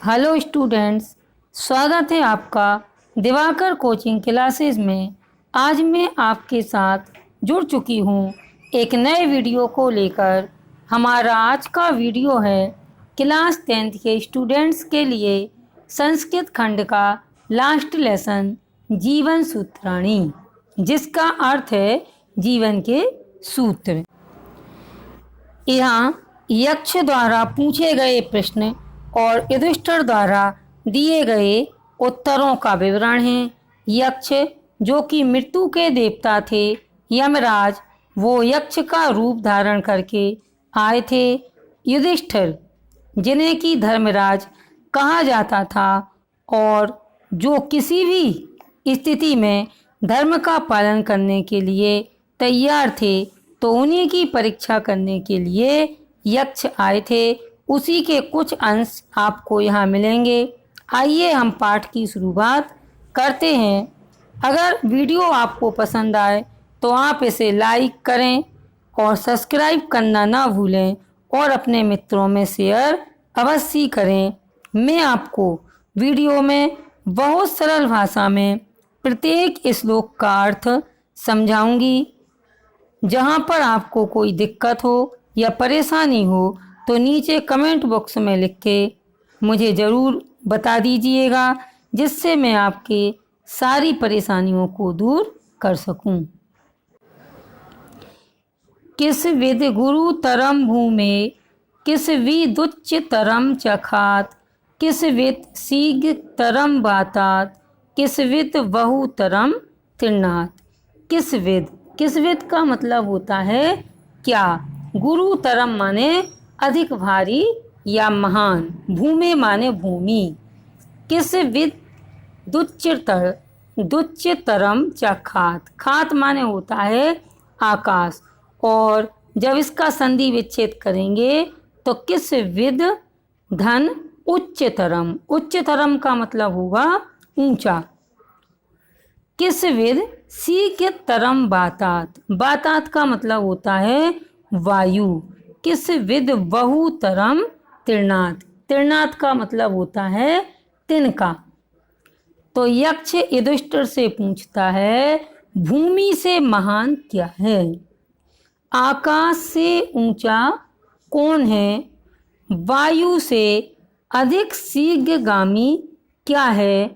Hello students, स्वागत है आपका दिवाकर कोचिंग क्लासेस में। आज मैं आपके साथ जुड़ चुकी हूँ एक नए वीडियो को लेकर। हमारा आज का वीडियो है क्लास 10th के स्टूडेंट्स के लिए संस्कृत खंड का लास्ट लेसन जीवन सूत्राणी, जिसका अर्थ है जीवन के सूत्र। यहाँ यक्ष द्वारा पूछे गए प्रश्न और युधिष्ठिर द्वारा दिए गए उत्तरों का विवरण है। यक्ष जो कि मृत्यु के देवता थे, यमराज, वो यक्ष का रूप धारण करके आए थे। युधिष्ठिर जिन्हें कि धर्मराज कहा जाता था और जो किसी भी स्थिति में धर्म का पालन करने के लिए तैयार थे, तो उन्हीं की परीक्षा करने के लिए यक्ष आए थे। उसी के कुछ अंश आपको यहाँ मिलेंगे। आइए हम पाठ की शुरुआत करते हैं। अगर वीडियो आपको पसंद आए तो आप इसे लाइक करें और सब्सक्राइब करना ना भूलें और अपने मित्रों में शेयर अवश्य करें। मैं आपको वीडियो में बहुत सरल भाषा में प्रत्येक श्लोक का अर्थ समझाऊंगी। जहाँ पर आपको कोई दिक्कत हो या परेशानी हो तो नीचे कमेंट बॉक्स में लिख के मुझे ज़रूर बता दीजिएगा, जिससे मैं आपके सारी परेशानियों को दूर कर सकूं। किस विद गुरु तरम भूमे, किस विदुच्च तरम चखात, किस विद शीघ्र तरम बातात, किस विद बहु तरम तीर्णात। किस विद का मतलब होता है क्या। गुरु तरम माने अधिक भारी या महान, भूमे माने भूमि। किस विद दुच्चतरम चखात, खात माने होता है आकाश। और जब इसका संधि विच्छेद करेंगे तो किस विद धन उच्चतरम, उच्चतरम का मतलब होगा ऊंचा। किस विद शीघ्रतरम बातात, बातात का मतलब होता है वायु। किस विद बहुतरम तीर्णात, तीर्णात का मतलब होता है तिनका। तो यक्ष युधिष्ठिर से पूछता है भूमि से महान क्या है, आकाश से ऊंचा कौन है, वायु से अधिक शीघ्रगामी क्या है,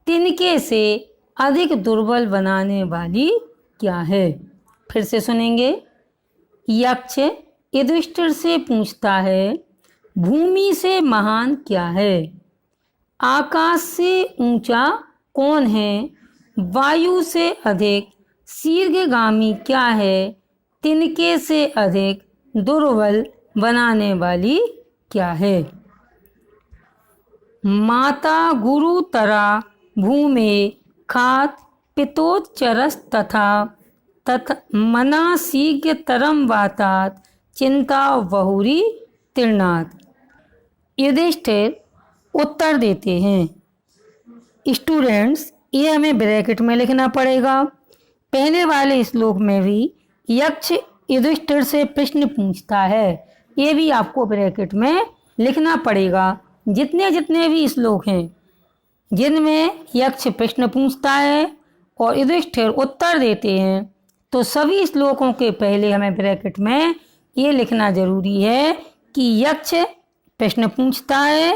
तिनके से अधिक दुर्बल बनाने वाली क्या है। फिर से सुनेंगे। यक्ष युधिष्ठिर से पूछता है भूमि से महान क्या है, आकाश से ऊंचा कौन है, वायु से अधिक शीघ्रगामी क्या है, तिनके से अधिक दुर्बल बनाने वाली क्या है। माता गुरु तरा भूमे खात पितोच्चरस तथा मना शीघ्रतरम वातात चिंता बहुरी तीर्णात। युधिष्ठिर उत्तर देते हैं। स्टूडेंट्स, ये हमें ब्रैकेट में लिखना पड़ेगा। पहले वाले श्लोक में भी यक्ष युधिष्ठिर से प्रश्न पूछता है, ये भी आपको ब्रैकेट में लिखना पड़ेगा। जितने जितने भी श्लोक हैं जिनमें यक्ष प्रश्न पूछता है और युधिष्ठिर उत्तर देते हैं, तो सभी श्लोकों के पहले हमें ब्रैकेट में ये लिखना जरूरी है कि यक्ष प्रश्न पूछता है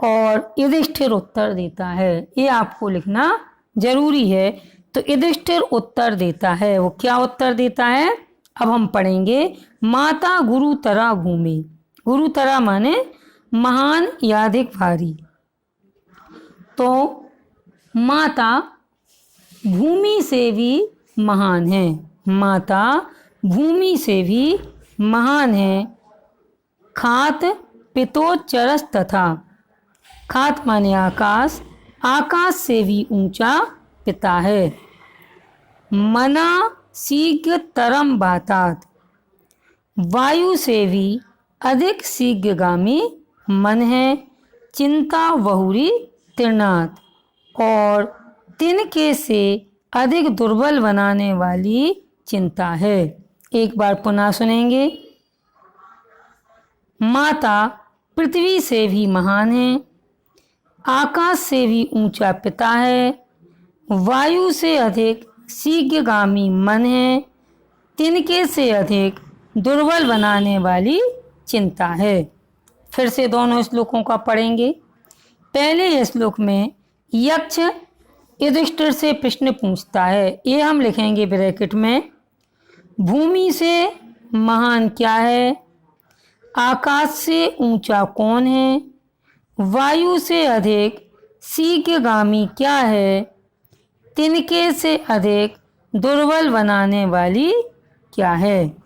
और युधिष्ठिर उत्तर देता है। ये आपको लिखना जरूरी है। तो युधिष्ठिर उत्तर देता है, वो क्या उत्तर देता है अब हम पढ़ेंगे। माता गुरु तरा भूमि, गुरु तरा माने महान या अधिक भारी। तो माता भूमि से भी महान है, माता भूमि से भी महान है। खात पितोच्चरस तथा, खात माने आकाश, आकाश से भी ऊंचा पिता है। मना शीघ्रतरम बातात, वायु से भी अधिक शीघ्रगामी मन है। चिंता बहुरी तीर्णात, और तिनके से अधिक दुर्बल बनाने वाली चिंता है। एक बार पुनः सुनेंगे। माता पृथ्वी से भी महान है, आकाश से भी ऊंचा पिता है, वायु से अधिक शीघ्रगामी मन है, तिनके से अधिक दुर्बल बनाने वाली चिंता है। फिर से दोनों श्लोकों का पढ़ेंगे। पहले श्लोक में यक्ष युधिष्ठिर से प्रश्न पूछता है, ये हम लिखेंगे ब्रैकेट में, भूमि से महान क्या है, आकाश से ऊंचा कौन है, वायु से अधिक शीघ्रगामी क्या है, तिनके से अधिक दुर्बल बनाने वाली क्या है।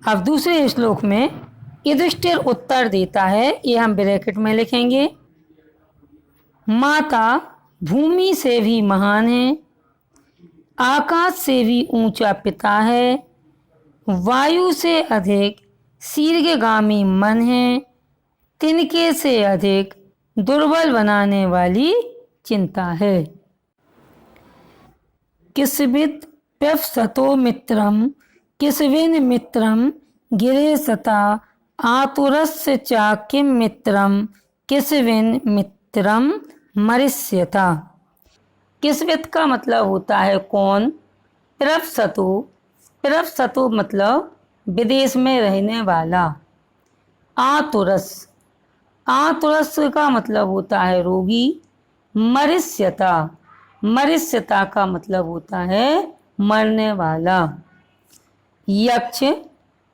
अब दूसरे श्लोक में युधिष्ठिर उत्तर देता है, ये हम ब्रैकेट में लिखेंगे, माता भूमि से भी महान है, आकाश से भी ऊंचा पिता है, वायु से अधिक शीघ्रगामी मन है, तिनके से अधिक दुर्बल बनाने वाली चिंता है। किसविद प्यवसतो मित्रम किसविन मित्रम गिरे सता आतुरस्य चा किम मित्रम किसविन मित्रम मरिष्यता। किसविद का मतलब होता है कौन, प्यवसतो, प्यवसतो मतलब विदेश में रहने वाला, आतुरस, आतुरस का मतलब होता है रोगी, मरिष्यता, मरिष्यता का मतलब होता है मरने वाला। यक्ष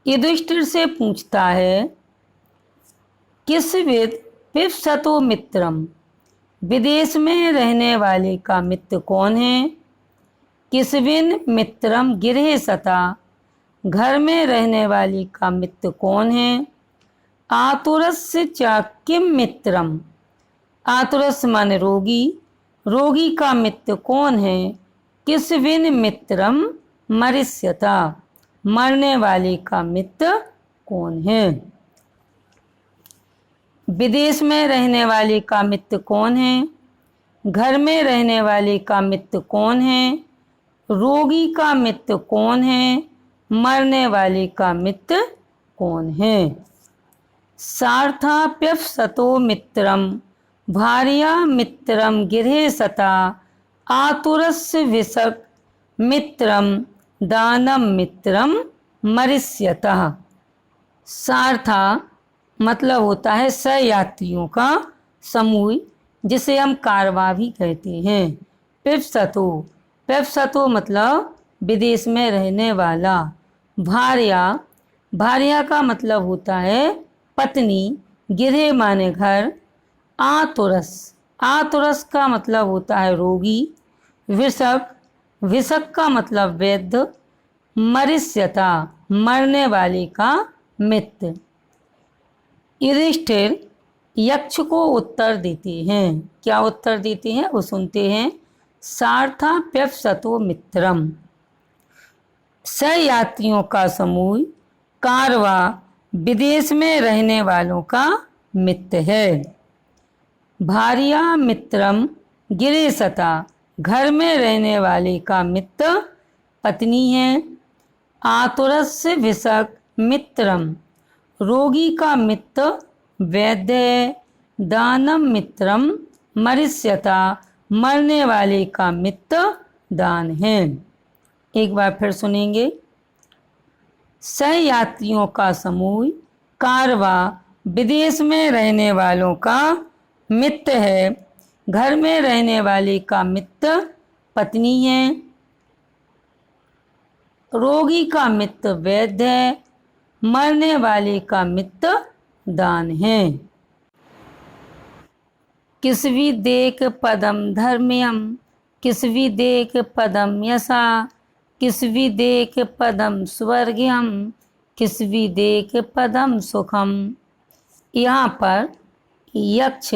युधिष्ठिर से पूछता है, किसविद प्यवसतो मित्रम, विदेश में रहने वाले का मित्र कौन है, किसविन मित्रम गिरहे सता, घर में रहने वाली का मित्र कौन है, आतुरस्य च किम मित्रम, आतुरस माने रोगी, रोगी का मित्र कौन है, किसविन मित्रम मरिष्यता, मरने वाले का मित्र कौन है। विदेश में रहने वाले का मित्र कौन है, घर में रहने वाले का मित्र कौन है, रोगी का मित्र कौन है, मरने वाले का मित्र कौन है। सार्थाप्यवसतो मित्रम भार्या मित्रम गिरे सता आतुरस्य विशक मित्रम दानम मित्रम मरिष्यतः। सार्था मतलब होता है सहयात्रियों का समूह, जिसे हम कारवा भी कहते हैं। प्यवसतो, प्यवसतो मतलब विदेश में रहने वाला। भार्या, भार्या का मतलब होता है पत्नी, गिरे माने घर। आतुरस, आतुरस का मतलब होता है रोगी। विशक, विशक का मतलब वैद्य। मरिष्यता मरने वाले का मित्र। युधिष्ठिर यक्ष को उत्तर देते हैं। क्या उत्तर देते हैं वो सुनते हैं। सार्थाप्यवसतो मित्रम, सहयात्रियों का समूह, कारवा विदेश में रहने वालों का मित्र है। भार्या मित्रम गिरे सता, घर में रहने वाले का मित्र पत्नी है। आतुरस्य विशक मित्रम, रोगी का मित्र वैद्य है। दानम मित्रम मरिष्यता, मरने वाले का मित्र दान है। एक बार फिर सुनेंगे। सहयात्रियों का समूह, कारवा विदेश में रहने वालों का मित्र है। घर में रहने वाले का मित्र पत्नी है। रोगी का मित्र वैद्य है। मरने वाले का मित्र दान है। किसवी देख पदम धर्म्यम, किसवी देख पदम यशा, किसवी देख पदम स्वर्ग्यम, किसवी देख पदम सुखम। यहाँ पर यक्ष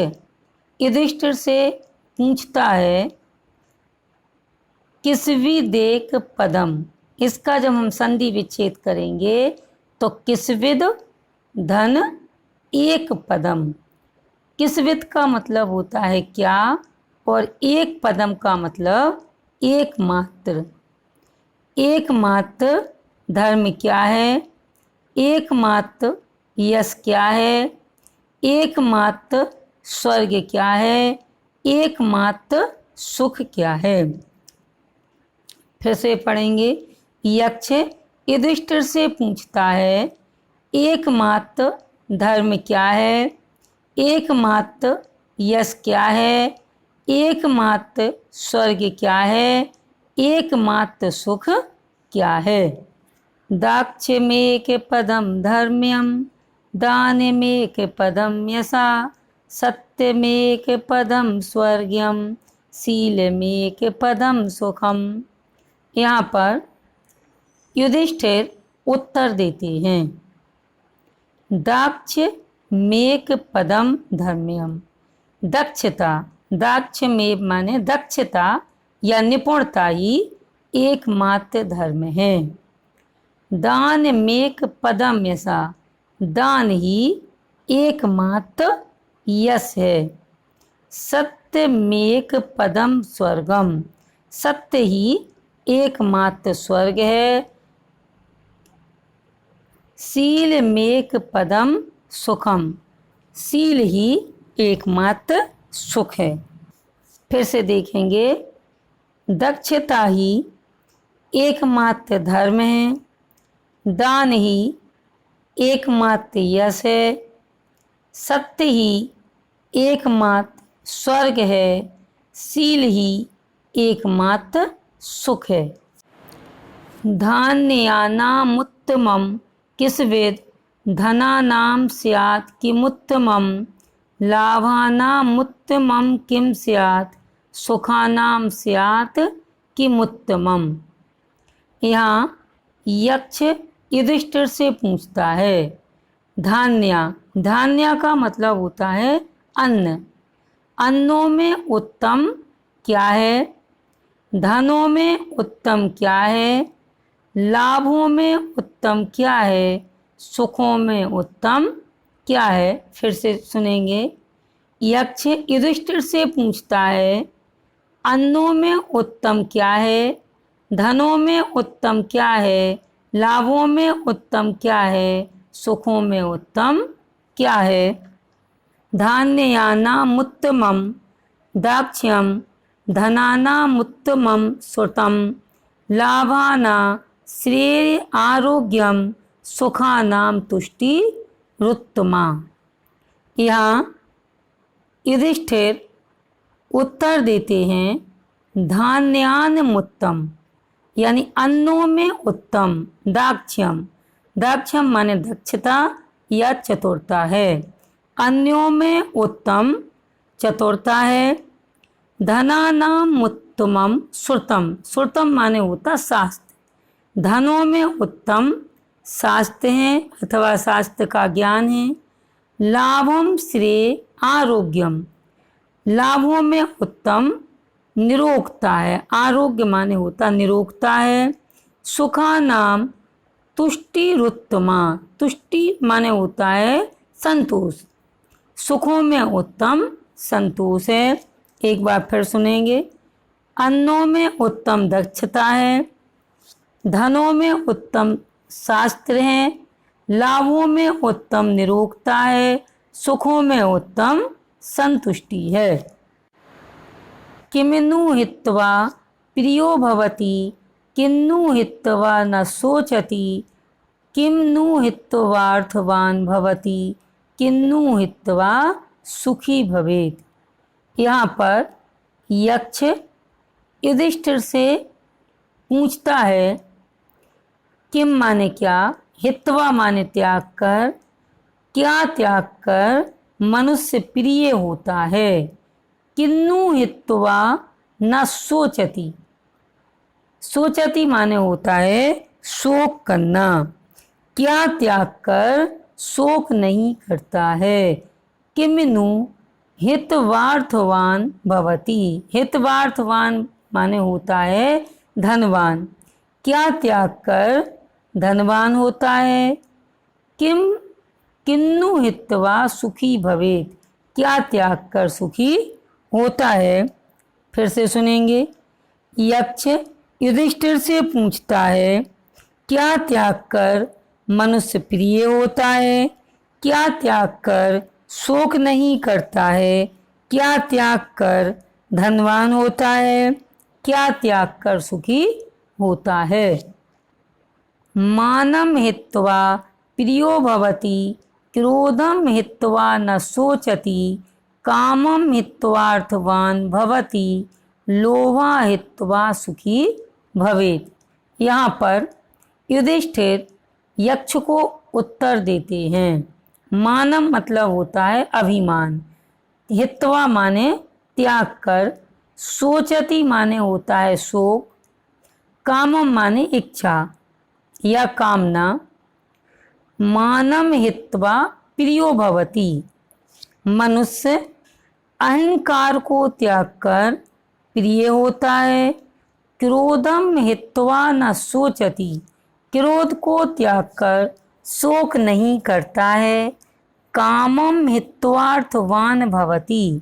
युधिष्ठिर से पूछता है किसवी देख पदम, इसका जब हम संधि विच्छेद करेंगे तो किसविद धन एक पदम। किसविद का मतलब होता है क्या, और एक पदम का मतलब एकमात्र। एकमात्र धर्म क्या है, एकमात्र यश क्या है, एकमात्र स्वर्ग क्या है, एकमात्र सुख क्या है। फिर से पढ़ेंगे। यक्ष युधिष्ठिर से पूछता है, एकमात्र धर्म क्या है, एकमात्र यश क्या है, एकमात्र स्वर्ग क्या है, एकमात्र सुख क्या है। दाक्ष्यमेक पदम धर्म्यम, दानमेक पदम यशा, सत्यमेक पदम स्वर्ग्यम, शीलमेक पदम सुखम। यहाँ पर युधिष्ठिर उत्तर देते हैं, दाक्ष्य मेक पदम धर्म्यम, दक्षता, दाक्ष्य में माने दक्षता या निपुणता ही एकमात्र धर्म है। दान मेक पदम यशा, दान ही एकमात्र यश है। सत्य मेक पदम स्वर्गम, सत्य ही एकमात्र स्वर्ग है। शील मेक पदम सुखम, शील ही एकमात्र सुख है। फिर से देखेंगे, दक्षता ही एकमात्र धर्म है, दान ही एकमात्र यश है, सत्य ही एकमात्र स्वर्ग है, शील ही एकमात्र सुख है। धान्यानामुत्तमं किसवेद, धनानां स्यात् किमुत्तमं, लाभानामुत्तमं किम स्यात्, सुखानां स्यात् किमुत्तमं। यहाँ यक्ष युधिष्ठिर से पूछता है, धान्य, धान्य का मतलब होता है अन्न, अन्नों में उत्तम क्या है, धनों में उत्तम क्या है, लाभों में उत्तम क्या है, सुखों में उत्तम क्या है। फिर से सुनेंगे। यक्ष युधिष्ठिर से पूछता है, अन्नों में उत्तम क्या है, धनों में उत्तम क्या है, लाभों में उत्तम क्या है, सुखों में उत्तम क्या है। धान्यानामुत्तमं दाक्ष्यम, धनानामुत्तमं श्रुतम, लाभानां श्रेय आरोग्यम, सुखानां तुष्टिरुत्तमा। यहाँ युधिष्ठिर उत्तर देते हैं, धान्यानामुत्तम यानी अन्नों में उत्तम, दाक्ष्यम, दाक्ष्यम माने दक्षता या चतुरता है, अन्यों में उत्तम चतुरता है। धनानाम उत्तमम श्रुतम, श्रुतम माने होता शास्त्र, धनों में उत्तम शास्त्र है अथवा शास्त्र का ज्ञान है। लाभम श्रेय आरोग्यम, लाभों में उत्तम निरोगता है, आरोग्य माने होता निरोगता है। सुखानाम तुष्टिरुत्तमा, तुष्टि माने होता है संतोष, सुखों में उत्तम संतोष है। एक बार फिर सुनेंगे। अन्नों में उत्तम दक्षता है, धनों में उत्तम शास्त्र है, लाभों में उत्तम निरोगता है, सुखों में उत्तम संतुष्टि है। किन्नु हित्वा प्रियो भवति, किन्नु हित्वा न शोचति, किन्नु हित्वार्थवान भवति, किन्नु हित्वा सुखी भवेत्। यहाँ पर यक्ष युधिष्ठिर से पूछता है, किम माने क्या, हित्वा माने त्याग कर, क्या त्याग कर मनुष्य प्रिय होता है। किन्नु हित्वा न शोचति, शोचति माने होता है शोक करना, क्या त्याग कर शोक नहीं करता है। किन्नु हितवार्थवान भवति, हितवार्थवान माने होता है धनवान, क्या त्याग कर धनवान होता है। किन्नु हित्वा सुखी भवेत्, क्या त्याग कर सुखी होता है। फिर से सुनेंगे। यक्ष युधिष्ठिर से पूछता है, क्या त्याग कर मनुष्य प्रिय होता है, क्या त्याग कर शोक नहीं करता है, क्या त्याग कर धनवान होता है, क्या त्याग कर सुखी होता है। मानम हित्वा प्रियो भवति, क्रोधम हित्वा न शोचति, कामम हित्वार्थवान भवति, लोभा हित्वा सुखी भवेत्। यहाँ पर युधिष्ठिर यक्ष को उत्तर देते हैं। मानम मतलब होता है अभिमान, हित्वा माने त्याग कर, सोचति माने होता है शोक, कामम माने इच्छा या कामना, मानम हित्वा प्रियो भवति मनुष्य अहंकार को त्याग कर प्रिय होता है, क्रोधम हित्वा न सोचति क्रोध को त्याग कर शोक नहीं करता है, कामम हित्वार्थवान भवति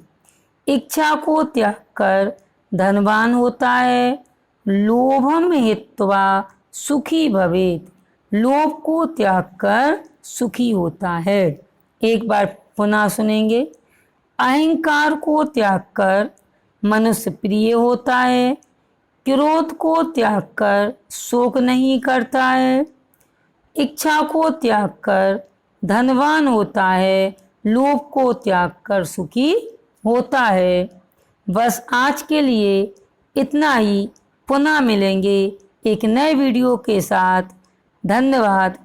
इच्छा को त्याग कर धनवान होता है, लोभम हित्वा सुखी भवेत् लोभ को त्याग कर सुखी होता है। एक बार पुनः सुनेंगे। अहंकार को त्याग कर मनुष्य प्रिय होता है, क्रोध को त्याग कर शोक नहीं करता है, इच्छा को त्याग कर धनवान होता है, लोभ को त्याग कर सुखी होता है। बस आज के लिए इतना ही। पुनः मिलेंगे एक नए वीडियो के साथ। धन्यवाद।